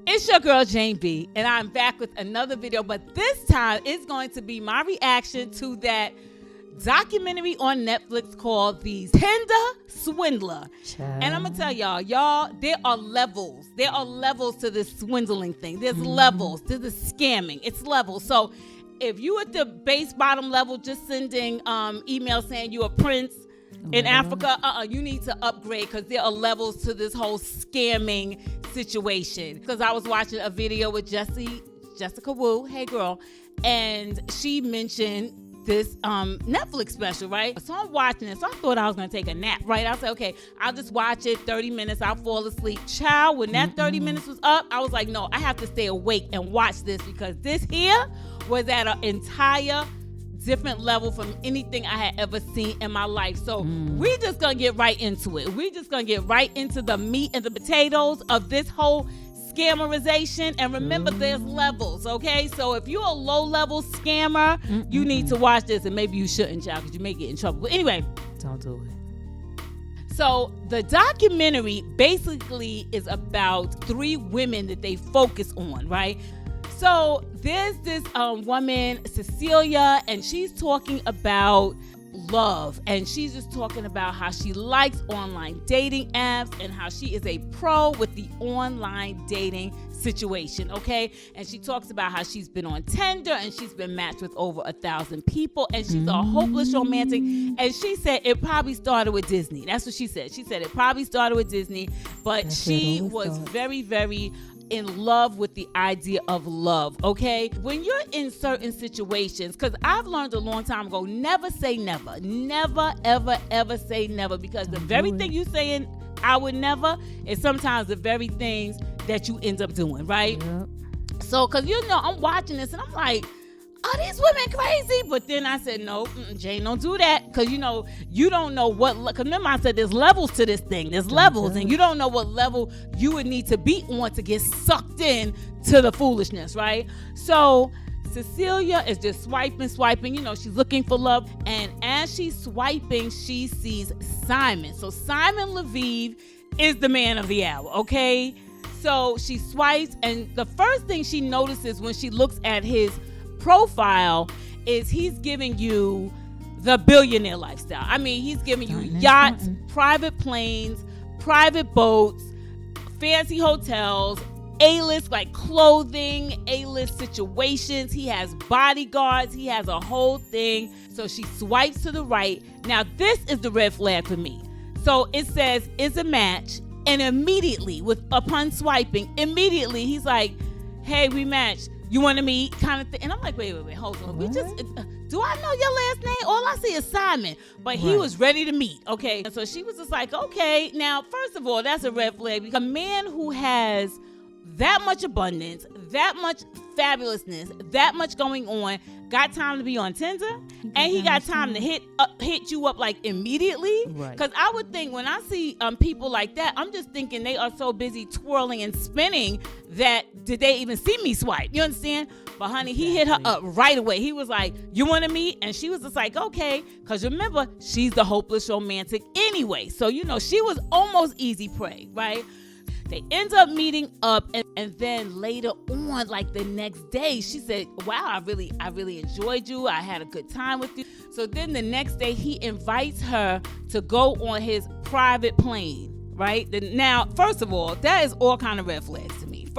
It's your girl Jane B, and I'm back with another video, but this time it's going to be my reaction to that documentary on Netflix called The Tinder Swindler. Child. And I'm gonna tell y'all, there are levels. There are levels to this swindling thing. There's levels to the scamming. It's levels. So if you at the base bottom level, just sending emails saying you're a prince in Africa, you need to upgrade, because there are levels to this whole scamming situation. Because I was watching a video with Jessica Wu, hey girl, and she mentioned this Netflix special, right? So I'm watching it. So I thought I was gonna take a nap, right? I said, okay, I'll just watch it 30 minutes, I'll fall asleep. Child, when that 30 minutes was up, I was like, no, I have to stay awake and watch this, because this here was at an entire different level from anything I had ever seen in my life. So we just gonna get right into it. We just gonna get right into the meat and the potatoes of this whole scammerization. And remember, there's levels, okay? So if you're a low-level scammer, you need to watch this, and maybe you shouldn't, child, because you may get in trouble. But anyway, Don't do it. so the documentary basically is about 3 women that they focus on, right? So there's this woman, Cecilia, and she's talking about love, and she's just talking about how she likes online dating apps and how she is a pro with the online dating situation, okay? And she talks about how she's been on Tinder and she's been matched with over 1,000 people, and she's a hopeless romantic. And she said it probably started with Disney. That's what she said. She said it probably started with Disney, but she was very, very in love with the idea of love, okay? When you're in certain situations, because I've learned a long time ago, never say never. Never, ever, ever say never, because the very thing you saying, I would never, is sometimes the very things that you end up doing, right? Yep. So, because I'm watching this and I'm like, are these women crazy? But then I said, no, Jane, don't do that. Because, you don't know what, because remember I said there's levels to this thing. There's levels, and you don't know what level you would need to be on to get sucked in to the foolishness, right? So Cecilia is just swiping. She's looking for love. And as she's swiping, she sees Simon. So Simon Leviev is the man of the hour, okay? So she swipes, and the first thing she notices when she looks at his profile is he's giving you the billionaire lifestyle. I mean, he's giving you yachts, private planes, private boats, fancy hotels, A-list like clothing, A-list situations. He has bodyguards. He has a whole thing. So she swipes to the right. Now, this is the red flag for me. So it says, is a match. And immediately, upon swiping, immediately he's like, hey, we matched. You want to meet, kind of thing. And I'm like, wait, hold on. We just, do I know your last name? All I see is Simon. But he was ready to meet, okay? And so she was just like, okay. Now, first of all, that's a red flag. Because a man who has that much abundance, that much fabulousness, that much going on, got time to be on Tinder, and he got time to hit you up like immediately. Because I would think when I see people like that, I'm just thinking they are so busy twirling and spinning that did they even see me swipe? You understand? But honey, he hit her up right away. He was like, you want to meet? And she was just like, okay. Because remember, she's the hopeless romantic anyway. So, she was almost easy prey, right? They end up meeting up, and then later on, like the next day, she said, wow, I really enjoyed you. I had a good time with you. So then the next day, he invites her to go on his private plane, right? Now, first of all, that is all kind of red flags to me.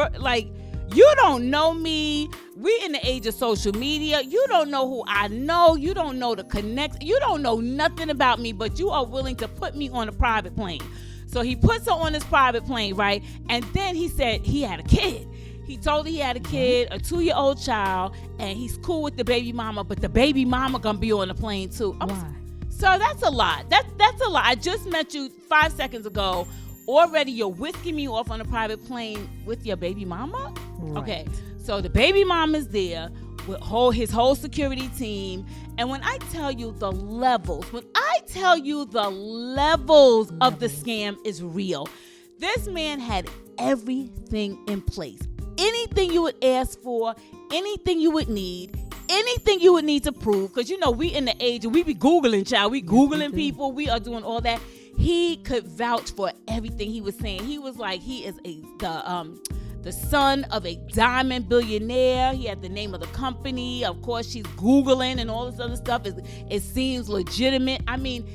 You don't know me. We're in the age of social media. You don't know who I know. You don't know the connect. You don't know nothing about me, but you are willing to put me on a private plane. So he puts her on his private plane, right? And then he said he had a kid. He told her he had a kid, a 2-year-old child, and he's cool with the baby mama, but the baby mama gonna be on the plane too. Why? So that's a lot. That's a lot. I just met you 5 seconds ago. Already you're whisking me off on a private plane with your baby mama? Right. Okay, so the baby mama's there with his whole security team. And when I tell you the levels, of the scam is real. This man had everything in place. Anything you would ask for, anything you would need, anything you would need to prove. Because, we in the age, we be Googling, child. We Googling people. We are doing all that. He could vouch for everything he was saying. He was like, he is the son of a diamond billionaire. He had the name of the company. Of course, she's Googling and all this other stuff. It seems legitimate. I mean,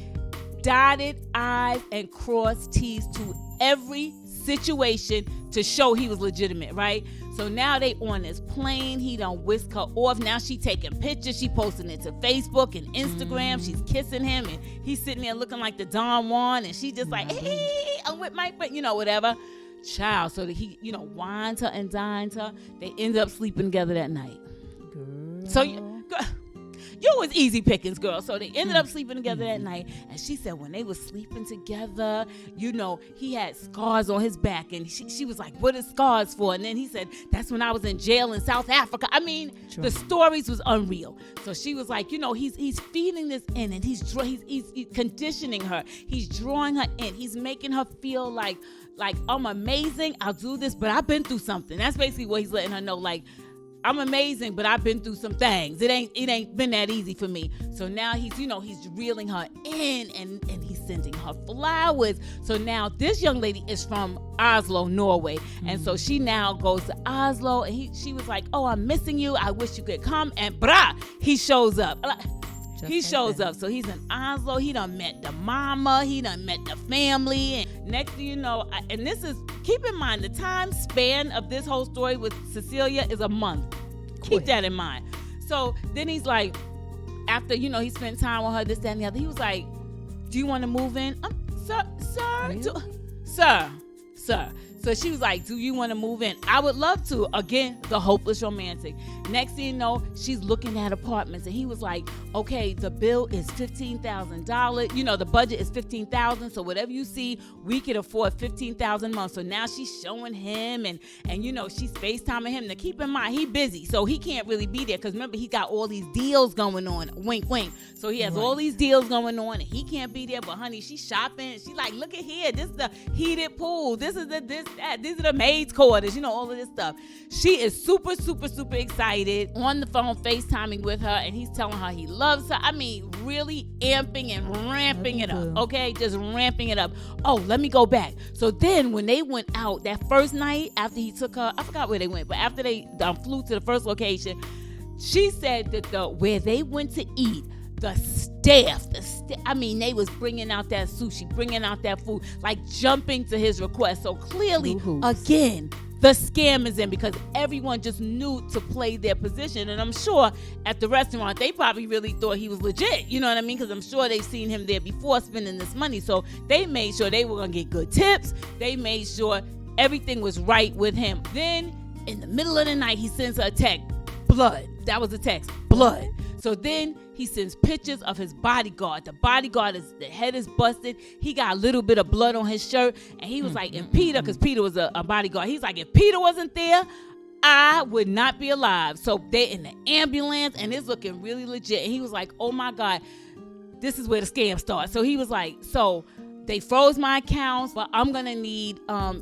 dotted I's and crossed T's to every situation to show he was legitimate, right? So now they on this plane. He done whisk her off. Now she taking pictures. She posting it to Facebook and Instagram. She's kissing him, and he's sitting there looking like the Don Juan, and she just like, hey, I'm with my friend, whatever. Child. So that he, wined her and dined her. They ended up sleeping together that night. Girl. So you was easy pickings, girl. So they ended up sleeping together that night. And she said when they was sleeping together, he had scars on his back. And she was like, what is scars for? And then he said, that's when I was in jail in South Africa. I mean, the stories was unreal. So she was like, he's feeding this in, and he's conditioning her. He's drawing her in. He's making her feel like I'm amazing. I'll do this, but I've been through something. That's basically what he's letting her know. Like, I'm amazing, but I've been through some things. It ain't been that easy for me. So now he's reeling her in, and he's sending her flowers. So now this young lady is from Oslo, Norway. And so she now goes to Oslo, and she was like, oh, I'm missing you. I wish you could come. And he shows up. He shows up. So he's in Oslo. He done met the mama. He done met the family. And next thing you know, and this is, keep in mind, the time span of this whole story with Cecilia is a month. Keep that in mind. So then he's like, after, he spent time with her, this, that, and the other, he was like, do you want to move in? Sir. Really? Sir. So she was like, do you want to move in? I would love to. Again, the hopeless romantic. Next thing you know, she's looking at apartments, and he was like, okay, the bill is $15,000. The budget is $15,000. So whatever you see, we could afford $15,000 a month. So now she's showing him, and she's FaceTiming him. Now keep in mind, he busy, so he can't really be there, because remember, he got all these deals going on. Wink, wink. So he has all these deals going on, and he can't be there. But honey, she's shopping. She like, look at here. This is the heated pool. This is that. These are the maid's quarters. All of this stuff. She is super, super, super excited on the phone, FaceTiming with her, and he's telling her he loves her. I mean, really amping and ramping it up. Okay, just ramping it up. Oh, let me go back. So then when they went out that first night after he took her, I forgot where they went, but after they flew to the first location, she said that where they went to eat, the staff, they was bringing out that sushi, bringing out that food, like jumping to his request. So clearly, again, the scam is in, because everyone just knew to play their position. And I'm sure at the restaurant, they probably really thought he was legit. You know what I mean? Because I'm sure they've seen him there before spending this money. So they made sure they were going to get good tips. They made sure everything was right with him. Then in the middle of the night, he sends her a text. Blood. That was a text. Blood. So then he sends pictures of his bodyguard. The bodyguard, the head is busted. He got a little bit of blood on his shirt. And he was like, and Peter, because Peter was a bodyguard, he's like, if Peter wasn't there, I would not be alive. So they in the ambulance, and it's looking really legit. And he was like, oh my God, this is where the scam starts. So he was like, so they froze my accounts, but I'm going to need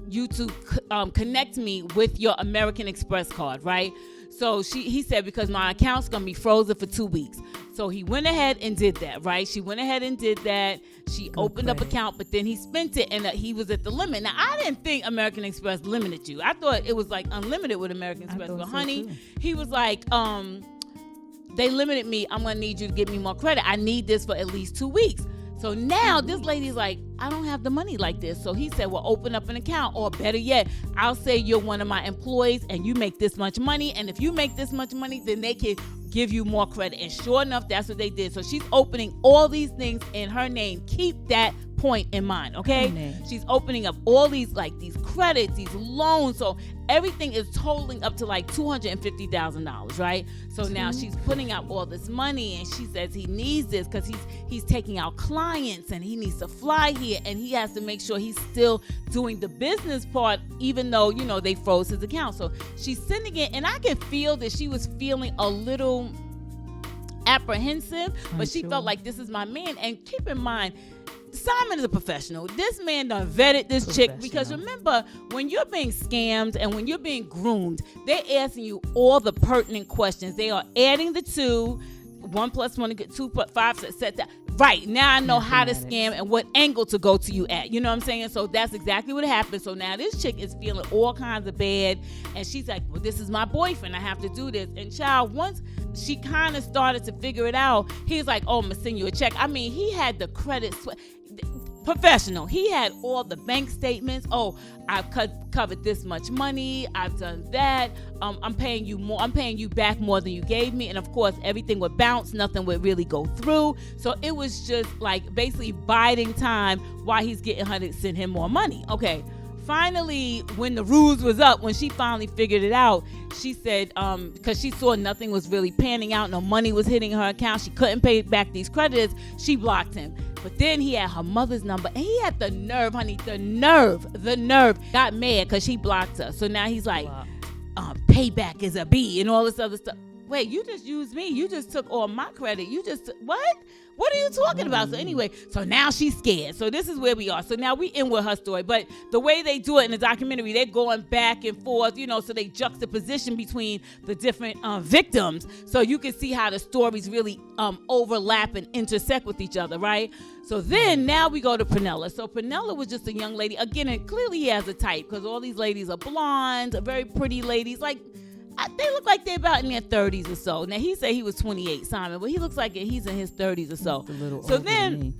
you to connect me with your American Express card, right? So he said, because my account's going to be frozen for 2 weeks. So he went ahead and did that, right? She went ahead and did that. She opened up account, but then he spent it, and he was at the limit. Now, I didn't think American Express limited you. I thought it was like unlimited with American Express. But honey, he was like, they limited me. I'm going to need you to give me more credit. I need this for at least 2 weeks. So now this lady's like, I don't have the money like this. So he said, well, open up an account, or better yet, I'll say you're one of my employees and you make this much money. And if you make this much money, then they can give you more credit. And sure enough, that's what they did. So she's opening all these things in her name. Keep that point in mind, okay? She's opening up all these credits, these loans. So everything is totaling up to like $250,000, right? So now she's putting out all this money, and she says he needs this because he's taking out clients, and he needs to fly here, and he has to make sure he's still doing the business part, even though, they froze his account. So she's sending it, and I can feel that she was feeling a little apprehensive, but she felt like, this is my man. And keep in mind, Simon is a professional. This man done vetted this chick, because remember, when you're being scammed and when you're being groomed, they're asking you all the pertinent questions. They are adding the 2, 1 + 1 = 2, 5, 6, 7. Right. Now I know how to Mathematics. scam and what angle to go to you at. You know what I'm saying? So that's exactly what happened. So now this chick is feeling all kinds of bad. And she's like, well, this is my boyfriend. I have to do this. And child, once she kind of started to figure it out, he's like, oh, I'm going to send you a check. I mean, he had the credit professional. He had all the bank statements. Oh, I've covered this much money. I've done that. I'm paying you more. I'm paying you back more than you gave me. And of course, everything would bounce. Nothing would really go through. So it was just like basically biding time while he's getting her to send him more money. Okay. Finally, when the ruse was up, when she finally figured it out, she said, because she saw nothing was really panning out, no money was hitting her account, she couldn't pay back these creditors, she blocked him. But then he had her mother's number, and he had the nerve, honey, the nerve, got mad because she blocked her. So now he's like, payback is a B and all this other stuff. Wait, you just used me. You just took all my credit. You just, what? What are you talking about? So anyway, so now she's scared. So this is where we are. So now we in with her story. But the way they do it in the documentary, they're going back and forth, you know, so they juxtaposition between the different victims. So you can see how the stories really overlap and intersect with each other, right? So then now we go to Pernella. So Pernella was just a young lady. Again, and clearly he has a type because all these ladies are blonde, very pretty ladies. Like, they look like they're about in their 30s or so. Now, he said he was 28, Simon, but he looks like he's in his 30s or so. So then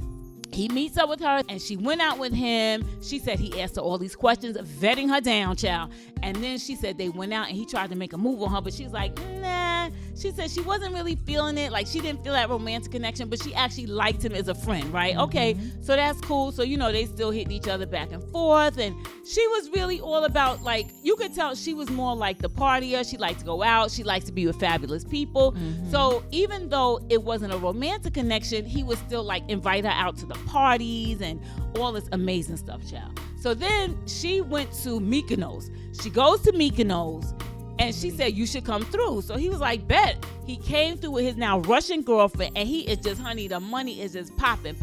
he meets up with her, and she went out with him. She said he asked her all these questions, vetting her down, child. And then she said they went out, and he tried to make a move on her, but she's like, nah. She said she wasn't really feeling it. Like, she didn't feel that romantic connection, but she actually liked him as a friend, right? Mm-hmm. Okay, so that's cool. So, you know, they still hitting each other back and forth. And she was really all about, like, you could tell she was more like the partier. She liked to go out. She liked to be with fabulous people. Mm-hmm. So even though it wasn't a romantic connection, he would still, like, invite her out to the parties and all this amazing stuff, child. So then she went to Mykonos. She goes to Mykonos, and she said, you should come through. So he was like, bet. He came through with his now Russian girlfriend, and he is just, honey, the money is just popping.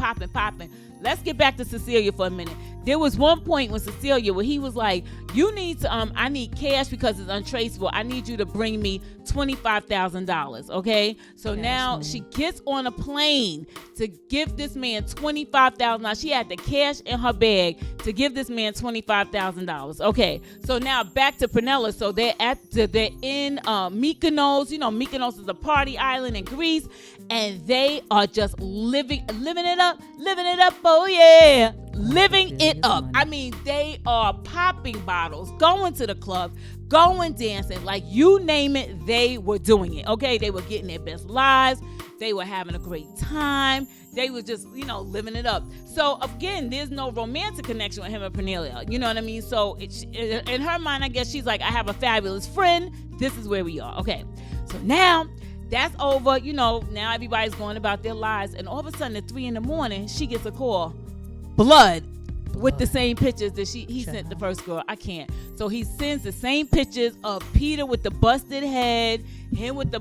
Let's get back to Cecilia for a minute. There was one point with Cecilia where he was like, you need to, I need cash because it's untraceable. I need you to bring me $25,000, okay? So now she gets on a plane to give this man $25,000. She had the cash in her bag to give this man $25,000. Okay, so now back to Pernella. So they're in Mykonos. You know, Mykonos is a party island in Greece, and they are just living it up, oh yeah. Living it up. I mean, they are popping bottles, going to the club, going dancing, like you name it, they were doing it. Okay, they were getting their best lives. They were having a great time. They were just, you know, living it up. So again, there's no romantic connection with him and Pernilla. You know what I mean? So in her mind, I guess she's like, I have a fabulous friend. This is where we are. Okay, so now that's over. You know, now everybody's going about their lives, and all of a sudden at 3 a.m, she gets a call. Blood with the same pictures that he sent the first girl. I can't. So he sends the same pictures of Peter with the busted head, him with the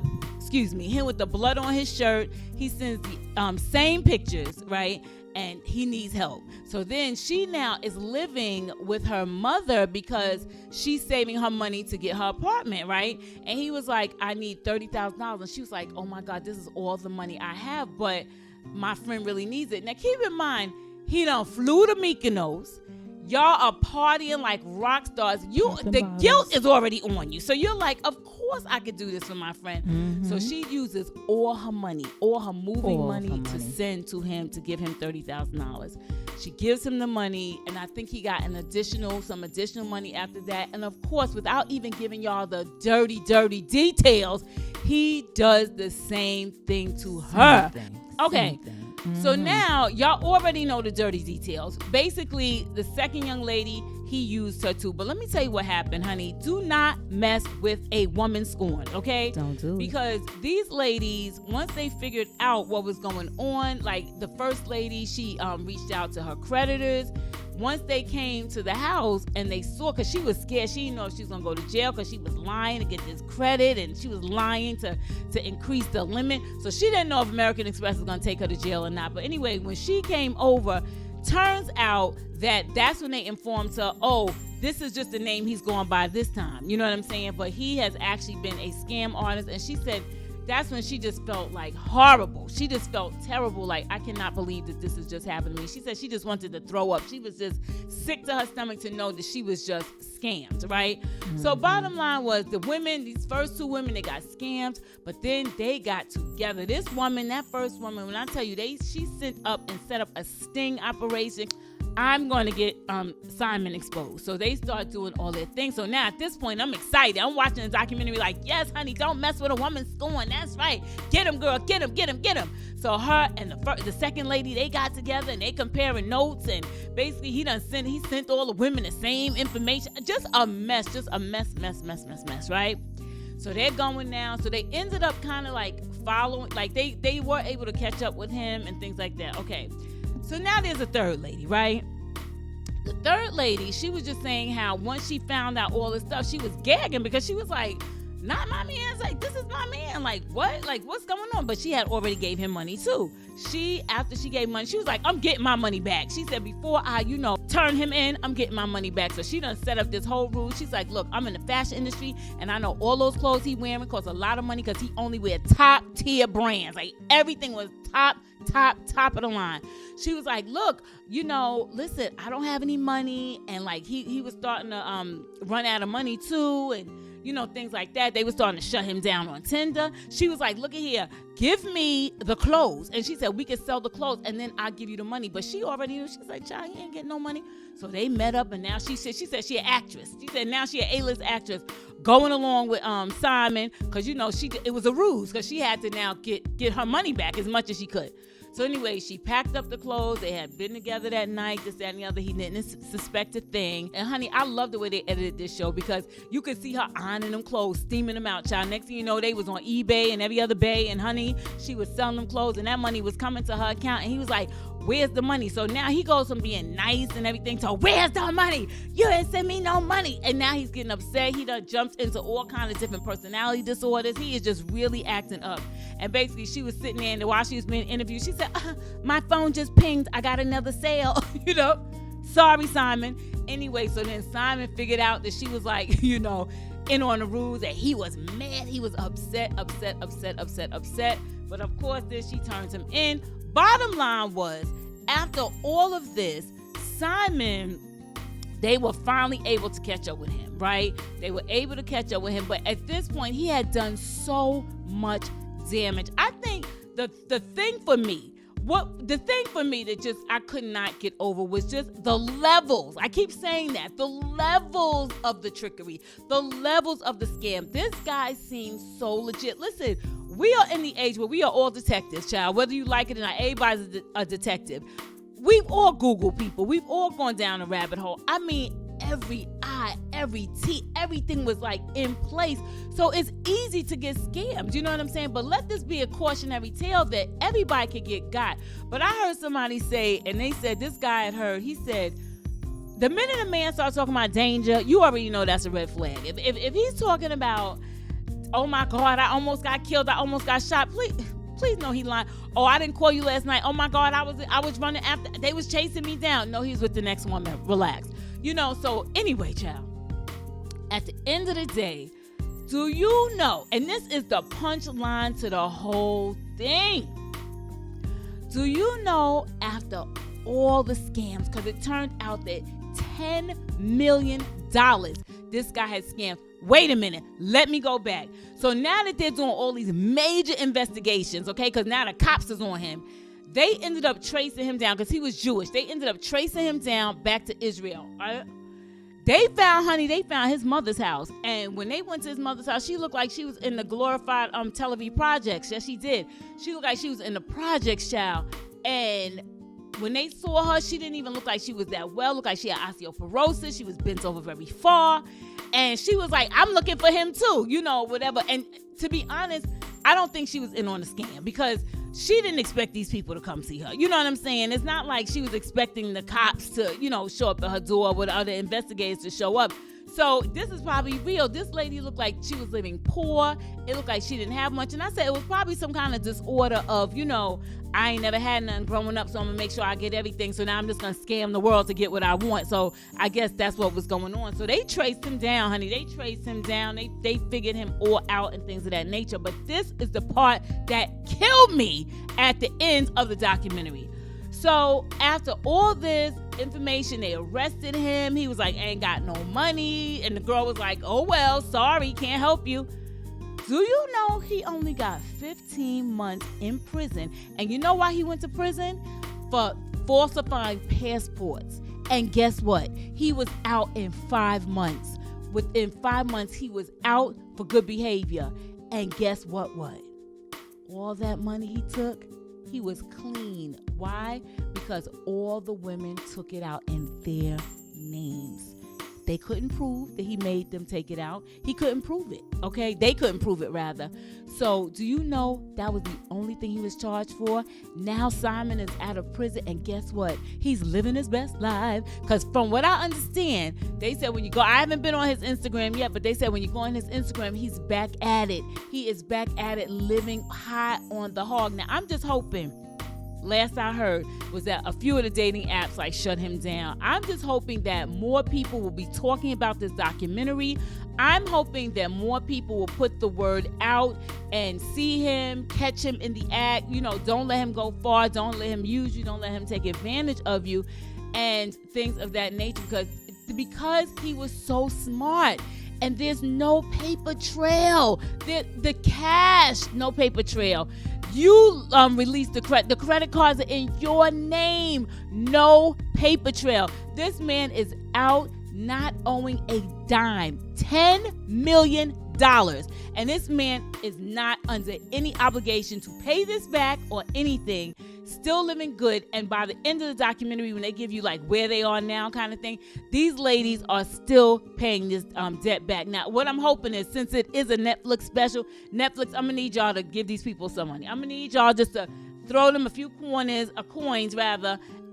blood on his shirt. He sends the same pictures, right? And he needs help. So then she now is living with her mother because she's saving her money to get her apartment, right? And he was like, I need $30,000. And she was like, oh my God, this is all the money I have, but my friend really needs it. Now keep in mind, he done flew to Mykonos. Y'all are partying like rock stars. The guilt is already on you. So you're like, of course I could do this for my friend. Mm-hmm. So she uses all her money, all her moving money to send to him to give him $30,000. She gives him the money, and I think he got some additional money after that. And of course, without even giving y'all the dirty details, he does the same thing to her. Okay. Mm-hmm. So now y'all already know the dirty details. Basically, the second young lady, he used her too. But let me tell you what happened, honey. Do not mess with a woman scorned, okay? Don't do it. Because these ladies, once they figured out what was going on, like the first lady, she reached out to her creditors. Once they came to the house and they saw, because she was scared, she didn't know if she was going to go to jail because she was lying to get this credit, and she was lying to increase the limit. So she didn't know if American Express was going to take her to jail or not. But anyway, when she came over, turns out that's when they informed her, oh, this is just the name he's going by this time. You know what I'm saying? But he has actually been a scam artist. And she said that's when she just felt like horrible. She just felt terrible. Like, I cannot believe that this is just happening to me. She said she just wanted to throw up. She was just sick to her stomach to know that she was just scammed, right? Mm-hmm. So bottom line was the women, these first 2 women, they got scammed, but then they got together. This woman, that first woman, when I tell you, she sent up and set up a sting operation. I'm going to get Simon exposed. So they start doing all their things. So now at this point, I'm excited. I'm watching the documentary like, yes, honey, don't mess with a woman's scorn. That's right. Get him, girl. Get him, get him, get him. So her and the second lady, they got together and they comparing notes. And basically, he sent all the women the same information. Just a mess, right? So they're going now. So they ended up kind of like following, like they were able to catch up with him and things like that. Okay. So now there's a third lady, right? The third lady, she was just saying how once she found out all this stuff, she was gagging because she was like, not my man. Like, this is my man. Like, what? Like, what's going on? But she had already gave him money too. After she gave money, she was like, I'm getting my money back. She said, before I, turn him in, I'm getting my money back. So she done set up this whole rule. She's like, look, I'm in the fashion industry and I know all those clothes he wearing cost a lot of money because he only wear top tier brands. Like, everything was top of the line. She was like, look, listen, I don't have any money. And like, he was starting to run out of money too. And things like that. They were starting to shut him down on Tinder. She was like, look at here, give me the clothes. And she said, we can sell the clothes and then I'll give you the money. But she already knew. She's like, child, you ain't getting no money. So they met up and now she said she an actress. She said now she an A-list actress going along with Simon because, it was a ruse because she had to now get her money back as much as she could. So anyway, she packed up the clothes. They had been together that night, this, that, and the other. He didn't suspect a thing. And honey, I love the way they edited this show because you could see her ironing them clothes, steaming them out, child. Next thing you know, they was on eBay and every other bay. And honey, she was selling them clothes and that money was coming to her account. And he was like, where's the money? So now he goes from being nice and everything to, where's the money? You didn't send me no money. And now he's getting upset. He done jumps into all kinds of different personality disorders. He is just really acting up. And basically, she was sitting there and while she was being interviewed, she said, my phone just pinged. I got another sale. Sorry, Simon. Anyway, so then Simon figured out that she was like, in on the rules, and he was mad. He was upset. But of course, then she turns him in. Bottom line was, after all of this, Simon, they were finally able to catch up with him, right? They were able to catch up with him. But at this point, he had done so much damage. I think the thing for me that just I could not get over was just the levels. I keep saying that. The levels of the trickery, the levels of the scam. This guy seems so legit. Listen, we are in the age where we are all detectives, child. Whether you like it or not, everybody's a detective. We've all Googled people. We've all gone down a rabbit hole. I mean, every I, every T, everything was like in place. So it's easy to get scammed. You know what I'm saying? But let this be a cautionary tale that everybody could get got. But I heard somebody say, and they said this guy had heard, he said, the minute a man starts talking about danger, you already know that's a red flag. If he's talking about, oh my God, I almost got killed, I almost got shot, please know he lying. Oh, I didn't call you last night. Oh my God, I was running after, they was chasing me down. No, he's with the next woman. Relax. So anyway, child, at the end of the day, do you know, and this is the punchline to the whole thing, do you know after all the scams, because it turned out that $10 million this guy had scammed. Wait a minute, let me go back. So now that they're doing all these major investigations, okay, because now the cops is on him, they ended up tracing him down because he was Jewish. They ended up tracing him down back to Israel. Right? They found his mother's house. And when they went to his mother's house, she looked like she was in the glorified Tel Aviv projects. Yes, she did. She looked like she was in the projects, child. And when they saw her, she didn't even look like she was that well. Looked like she had osteoporosis. She was bent over very far. And she was like, I'm looking for him too, whatever. And to be honest, I don't think she was in on the scam because she didn't expect these people to come see her. You know what I'm saying? It's not like she was expecting the cops to, show up at her door with other investigators to show up. So this is probably real. This lady looked like she was living poor. It looked like she didn't have much. And I said it was probably some kind of disorder of, I ain't never had nothing growing up, so I'm going to make sure I get everything. So now I'm just going to scam the world to get what I want. So I guess that's what was going on. So they traced him down, honey. They traced him down. They figured him all out and things of that nature. But this is the part that killed me at the end of the documentary. So after all this information, they arrested him. He was like, ain't got no money. And the girl was like, oh, well, sorry, can't help you. Do you know he only got 15 months in prison? And you know why he went to prison? For falsifying passports. And guess what? He was out in 5 months. Within 5 months, he was out for good behavior. And guess what? All that money he took, he was clean. Why? Because all the women took it out in their names. They couldn't prove that he made them take it out. He couldn't prove it, okay? They couldn't prove it, rather. So do you know that was the only thing he was charged for? Now Simon is out of prison, and guess what? He's living his best life. Because from what I understand, they said when you go, I haven't been on his Instagram yet, but they said when you go on his Instagram, he's back at it. He is back at it, living high on the hog. Now, I'm just hoping, last I heard was that a few of the dating apps shut him down. I'm just hoping that more people will be talking about this documentary. I'm hoping that more people will put the word out and see him, catch him in the act. Don't let him go far. Don't let him use you. Don't let him take advantage of you and things of that nature, because he was so smart. And there's no paper trail. The cash, no paper trail. You release the credit cards are in your name. No paper trail. This man is out not owing a dime. $10 million. And this man is not under any obligation to pay this back or anything. Still living good. And by the end of the documentary, when they give you where they are now kind of thing, these ladies are still paying this debt back. Now, what I'm hoping is, since it is a Netflix special, I'm going to need y'all to give these people some money. I'm going to need y'all just to throw them a few coins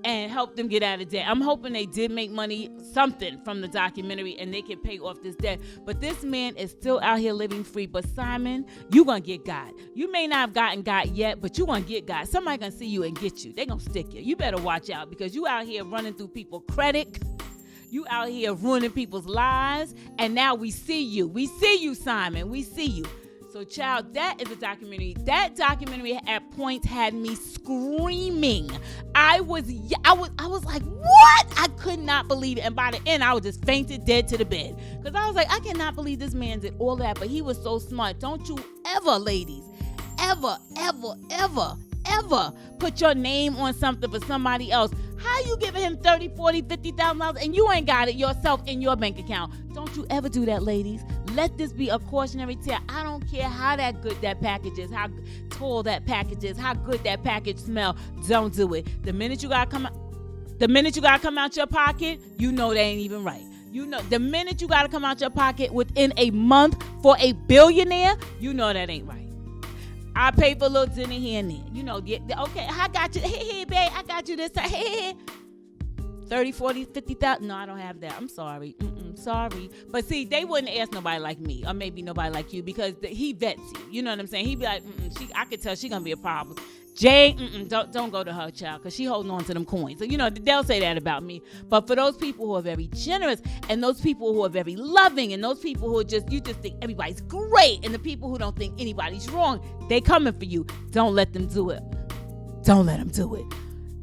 and help them get out of debt. I'm hoping they did make money, something from the documentary, and they can pay off this debt. But this man is still out here living free. But Simon, you gonna get God. You may not have gotten God yet, but you gonna get God. Somebody gonna see you and get you. They gonna stick you. You better watch out, because you out here running through people's credit. You out here ruining people's lives. And now we see you. We see you, Simon. We see you. So, child, that is a documentary. That documentary at points had me screaming. I was like, what? I could not believe it. And by the end, I was just fainted dead to the bed. Because I was like, I cannot believe this man did all that. But he was so smart. Don't you ever, ladies, ever put your name on something for somebody else. How you giving him $30,000, $40,000, $50,000 and you ain't got it yourself in your bank account? Don't you ever do that, ladies. Let this be a cautionary tale. I don't care how good that package is, how tall that package is, how good that package smell. Don't do it. The minute you gotta come out your pocket, you know they ain't even right. The minute you gotta come out your pocket within a month for a billionaire, you know that ain't right. I pay for a little dinner here and there. Okay, I got you. Hey, babe, I got you this time. Hey. 30, 40, 50,000. No, I don't have that. I'm sorry. Sorry. But see, they wouldn't ask nobody like me, or maybe nobody like you, because he vets you. You know what I'm saying? He'd be like, I could tell she gonna be a problem. Jay, don't go to her, child, because she holding on to them coins. So, they'll say that about me. But for those people who are very generous, and those people who are very loving, and those people who you just think everybody's great, and the people who don't think anybody's wrong, they coming for you. Don't let them do it. Don't let them do it.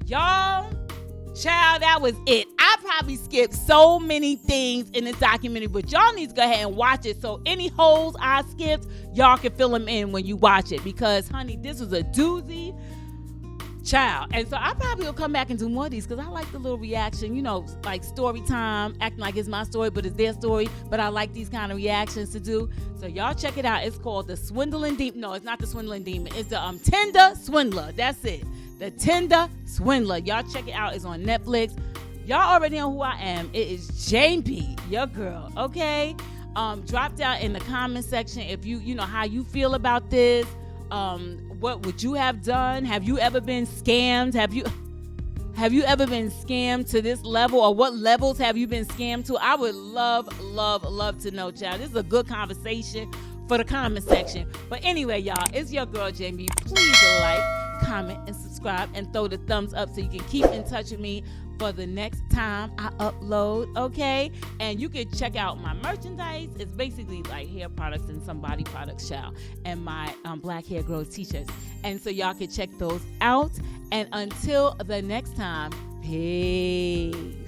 Y'all, child, that was it. I probably skipped so many things in this documentary, but y'all need to go ahead and watch it. So any holes I skipped, y'all can fill them in when you watch it, because, honey, this was a doozy, child. And so I probably will come back and do more of these, because I like the little reaction, like story time, acting like it's my story, but it's their story. But I like these kind of reactions to do. So y'all check it out. It's called The Swindling Demon. No, it's not The Swindling Demon. It's the Tinder Swindler. That's it. The Tinder Swindler. Y'all check it out. It's on Netflix. Y'all already know who I am. It is Jane B, your girl. Okay? Drop down in the comment section if you know how you feel about this. What would you have done? Have you ever been scammed? Have you ever been scammed to this level, or what levels have you been scammed to? I would love to know, child. This is a good conversation for the comment section. But anyway, y'all, it's your girl Jamie. Please like, comment, and subscribe, and throw the thumbs up so you can keep in touch with me for the next time I upload, okay? And you can check out my merchandise. It's basically like hair products and some body products, child, and my Blackhairgrows T-shirts. And so y'all can check those out. And until the next time, peace.